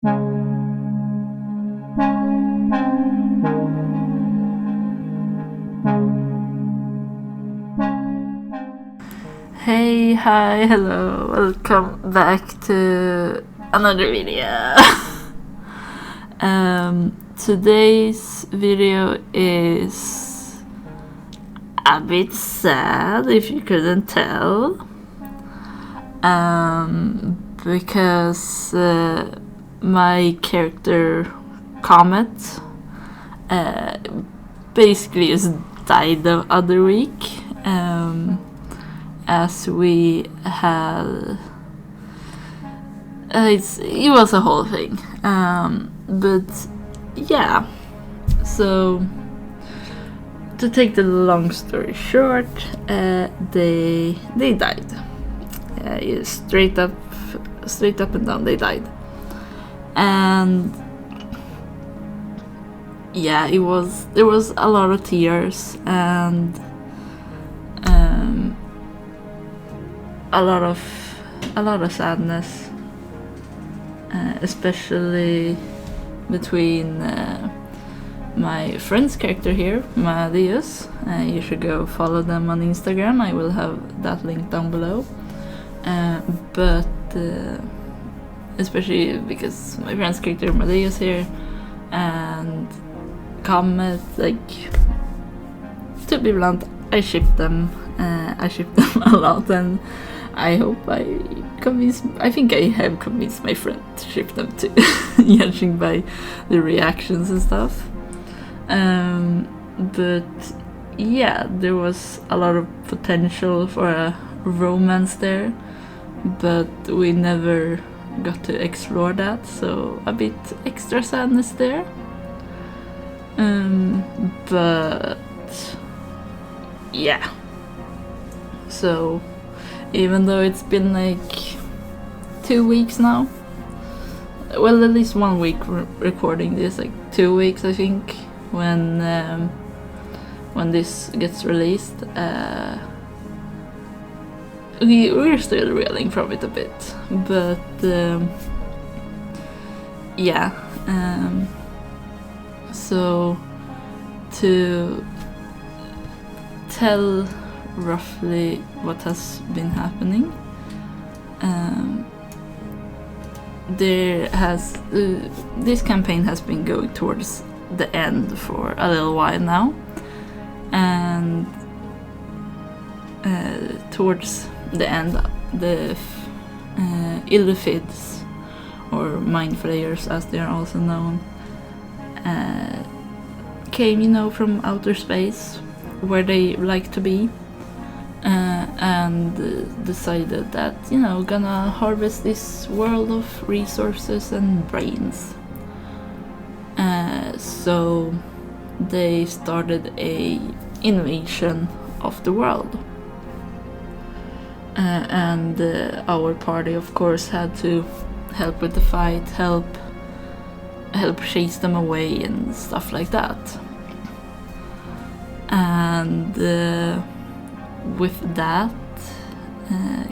Hey, hi, hello, welcome back to another video. Today's video is a bit sad, if you couldn't tell, because my character Comet basically just died the other week. As we had, it was a whole thing, but yeah. So to take the long story short, they died. Straight up and down, they died, and yeah, there was a lot of tears and a lot of sadness, especially between my friend's character here, Maédeus. You should go follow them on Instagram. I will have that link down below. But especially because my friend's character Maédeus here and Comet, like, to be blunt, I ship them a lot, and I hope I think I have convinced my friend to ship them too, judging by the reactions and stuff. But yeah, there was a lot of potential for a romance there, but we never got to explore that, so a bit extra sadness there. But yeah, so even though it's been like 2 weeks now, well, at least 1 week recording this, like 2 weeks I think, when this gets released, we're still reeling from it a bit, but yeah. So to tell roughly what has been happening, this campaign has been going towards the end for a little while now, and towards the end, the Illithids, or Mind Flayers as they are also known, came, from outer space, where they like to be, and decided that, gonna harvest this world of resources and brains. So they started a invasion of the world, and our party, of course, had to help with the fight, help chase them away and stuff like that. And with that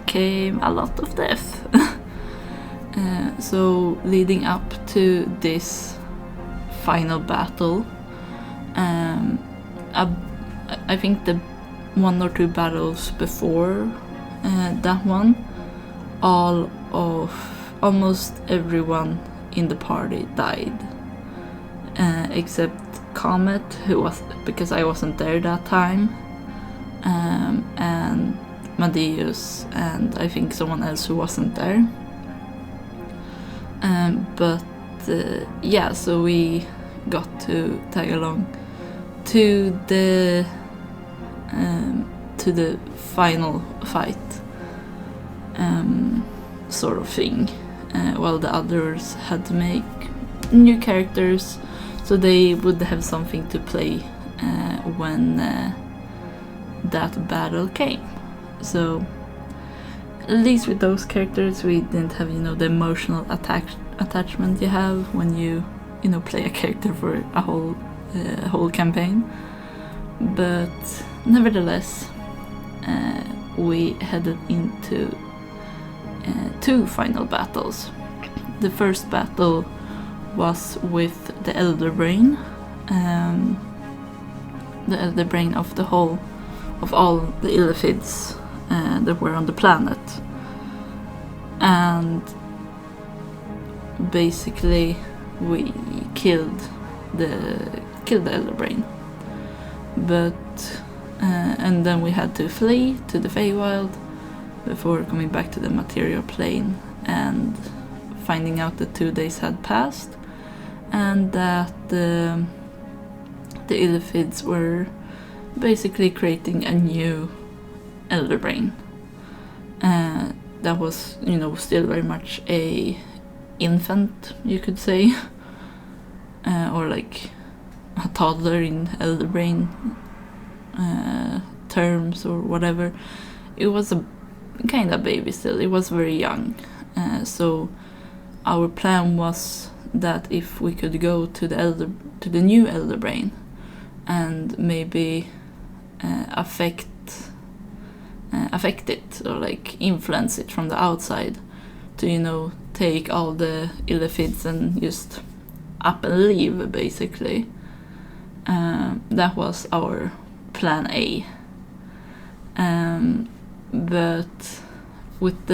came a lot of death. So leading up to this final battle, I think the 1 or 2 battles before that one, almost everyone in the party died, except Comet, because I wasn't there that time, and Maédeus, and I think someone else who wasn't there. But yeah, so we got to tag along to the final fight, sort of thing, while the others had to make new characters so they would have something to play when that battle came. So at least with those characters we didn't have, the emotional attachment you have when you play a character for a whole campaign. But nevertheless, we headed into 2 final battles. The first battle was with the elder brain. The elder brain of all the illithids that were on the planet. And basically we killed the elder brain. But and then we had to flee to the Feywild before coming back to the material plane and finding out that 2 days had passed and that the illithids were basically creating a new elder brain. That was, still very much a infant, you could say, or like a toddler in elder brain terms or whatever. It was a kind of baby still. It was very young. So our plan was that if we could go to the new elder brain and maybe affect it or like influence it from the outside to take all the illithids and just up and leave, basically. That was our plan A. But with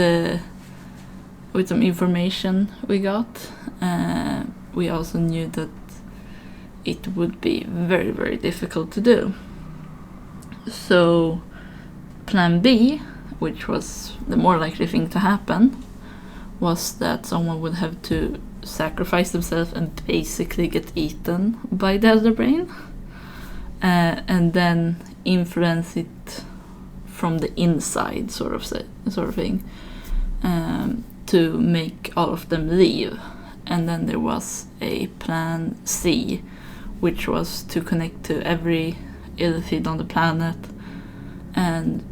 some information we got, we also knew that it would be very, very difficult to do. So plan B, which was the more likely thing to happen, was that someone would have to sacrifice themselves and basically get eaten by the elder brain, and then influence it from the inside, sort of thing, to make all of them leave. And then there was a plan C, which was to connect to every illithid on the planet and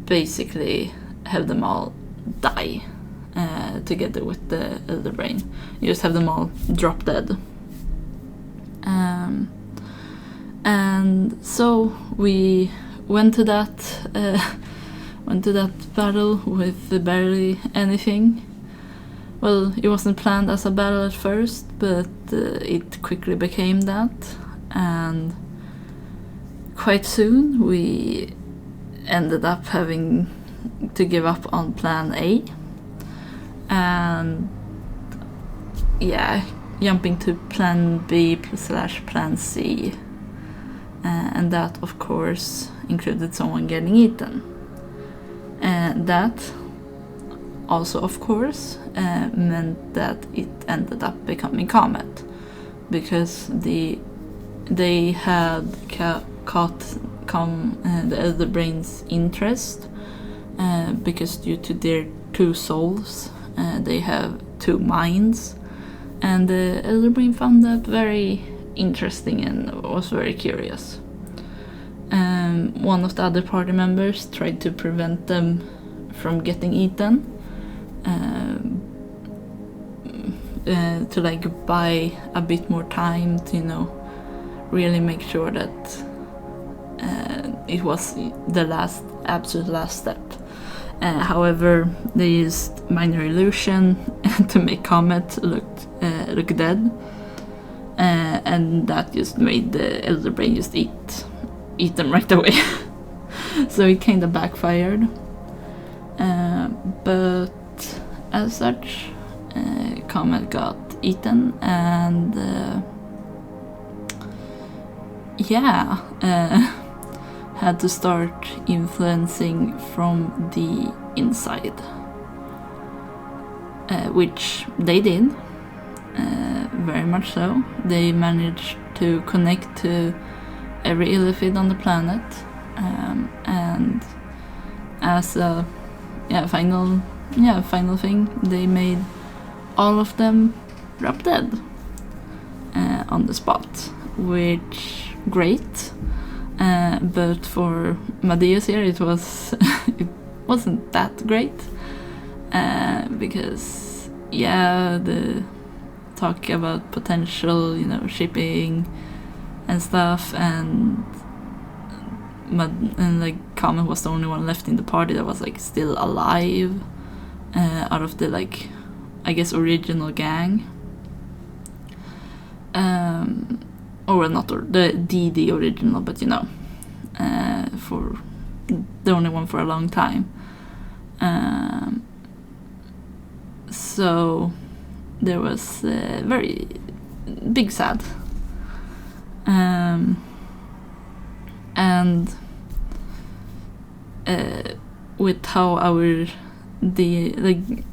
basically have them all die together with the elder brain. You just have them all drop dead. And so we went to that battle with barely anything. Well, it wasn't planned as a battle at first, but it quickly became that, and quite soon we ended up having to give up on plan A and jumping to plan B/plan C, and that of course included someone getting eaten. And that also of course meant that it ended up becoming Comet, because they had caught the elder brain's interest, because due to their 2 souls they have 2 minds, and the elder brain found that very interesting and was very curious. One of the other party members tried to prevent them from getting eaten, to like buy a bit more time to really make sure that it was the absolute last step. However, they used minor illusion to make Comet look dead, and that just made the elder brain just eat them right away. So it kind of backfired. But as such, Comet got eaten, and had to start influencing from the inside, which they did, very much so. They managed to connect to every illithid on the planet, and as a final thing, they made all of them drop dead on the spot, which great. But for Maédeus here, it wasn't that great, because the talk about potential, shipping and stuff, and like Comet was the only one left in the party that was like still alive, out of the original gang. the original, but for the only one for a long time. So there was very big sad, and with how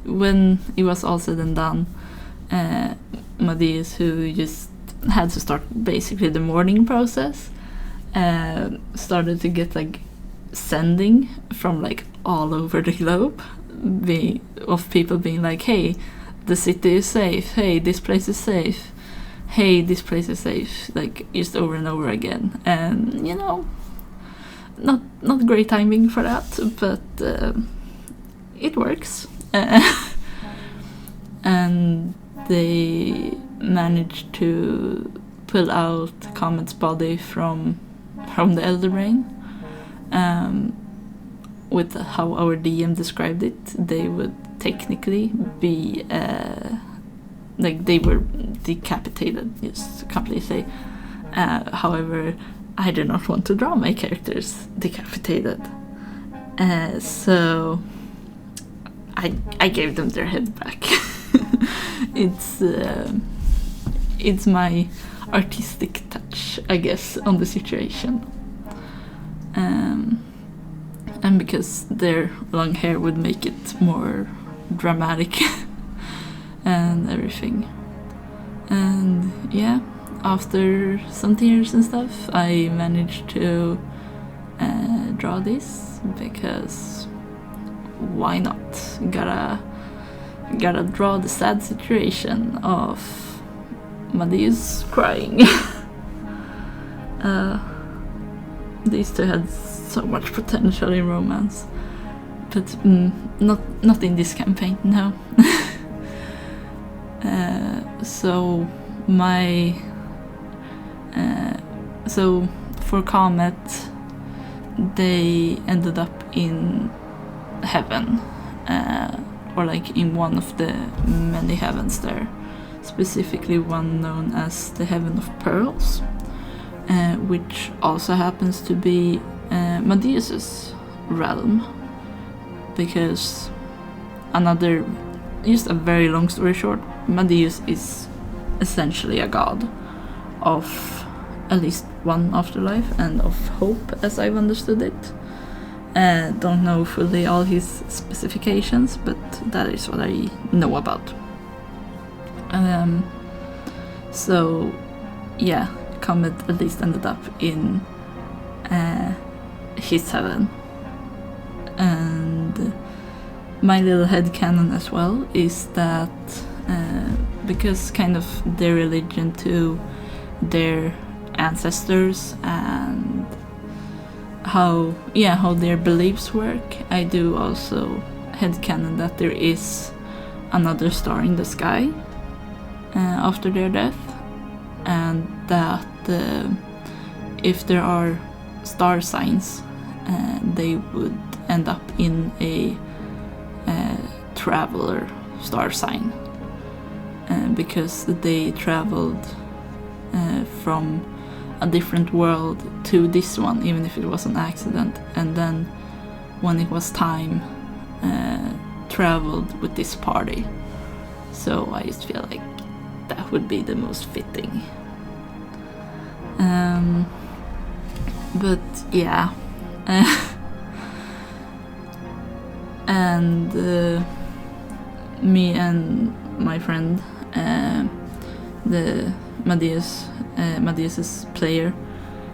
when it was all said and done, Maédeus, who just had to start basically the mourning process, started to get sending from all over the globe, of people being like, hey, the city is safe, hey, this place is safe, hey, this place is safe, just over and over again. And not great timing for that, but it works. And they managed to pull out Comets' body from the Elder Brain. With how our DM described it, they would technically be they were decapitated, just completely. However, I do not want to draw my characters decapitated, so I gave them their head back. It's my artistic touch, I guess, on the situation. And because their long hair would make it more dramatic and everything. And yeah, after some tears and stuff, I managed to draw this, because why not? Gotta draw the sad situation of Maédeus crying. These two had so much potential in romance, but not in this campaign, no. So for Comet, they ended up in heaven, or in one of the many heavens there, specifically one known as the Heaven of Pearls, which also happens to be Maédeus's realm, because just a very long story short, Maédeus is essentially a god of at least one afterlife and of hope, as I've understood it. Don't know fully all his specifications, but that is what I know about. So yeah, Comet at least ended up in his heaven. And my little headcanon as well is that because kind of their religion to their ancestors and how their beliefs work, I do also headcanon that there is another star in the sky after their death, and that if there are star signs, they would end up in a traveler star sign, because they traveled from a different world to this one, even if it was an accident, and then when it was time, traveled with this party. So I just feel like that would be the most fitting. But yeah, and me and my friend, the Maédeus's player,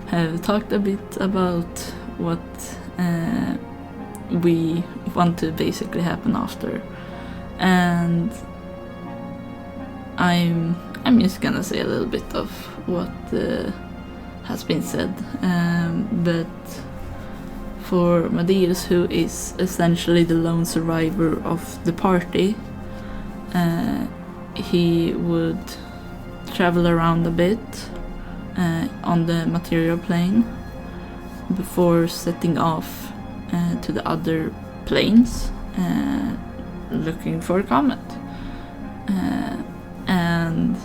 have talked a bit about what we want to basically happen after, and I'm just gonna say a little bit of what has been said, but for Maédeus, who is essentially the lone survivor of the party, he would travel around a bit on the material plane before setting off to the other planes looking for a comet. And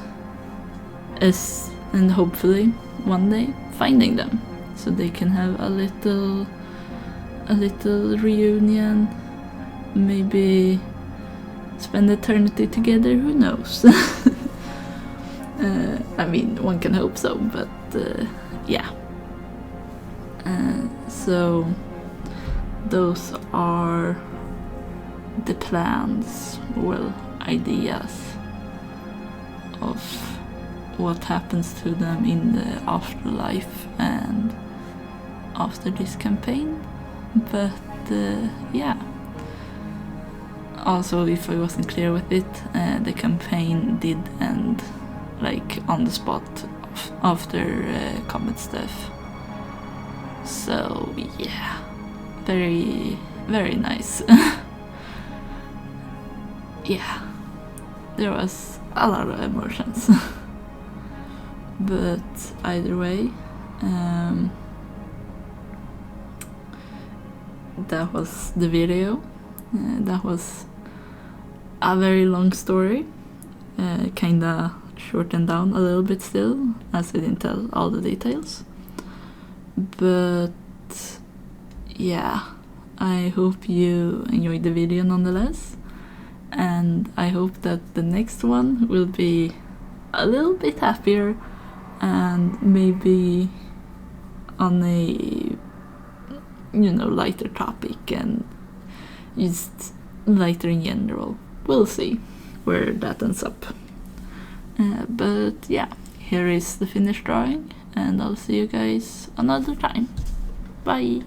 and hopefully one day finding them, so they can have a little reunion, maybe spend eternity together, who knows. I mean, one can hope so, but yeah. So those are the plans, well, ideas of what happens to them in the afterlife and after this campaign. But yeah. Also, if I wasn't clear with it, the campaign did end like on the spot after Comets death. So yeah, very, very nice. Yeah, there was a lot of emotions. But either way, that was the video. That was a very long story, kinda shortened down a little bit still, as I didn't tell all the details. But yeah, I hope you enjoyed the video nonetheless, and I hope that the next one will be a little bit happier and maybe on a, you know, lighter topic and just lighter in general. We'll see where that ends up. But yeah, here is the finished drawing, and I'll see you guys another time. Bye!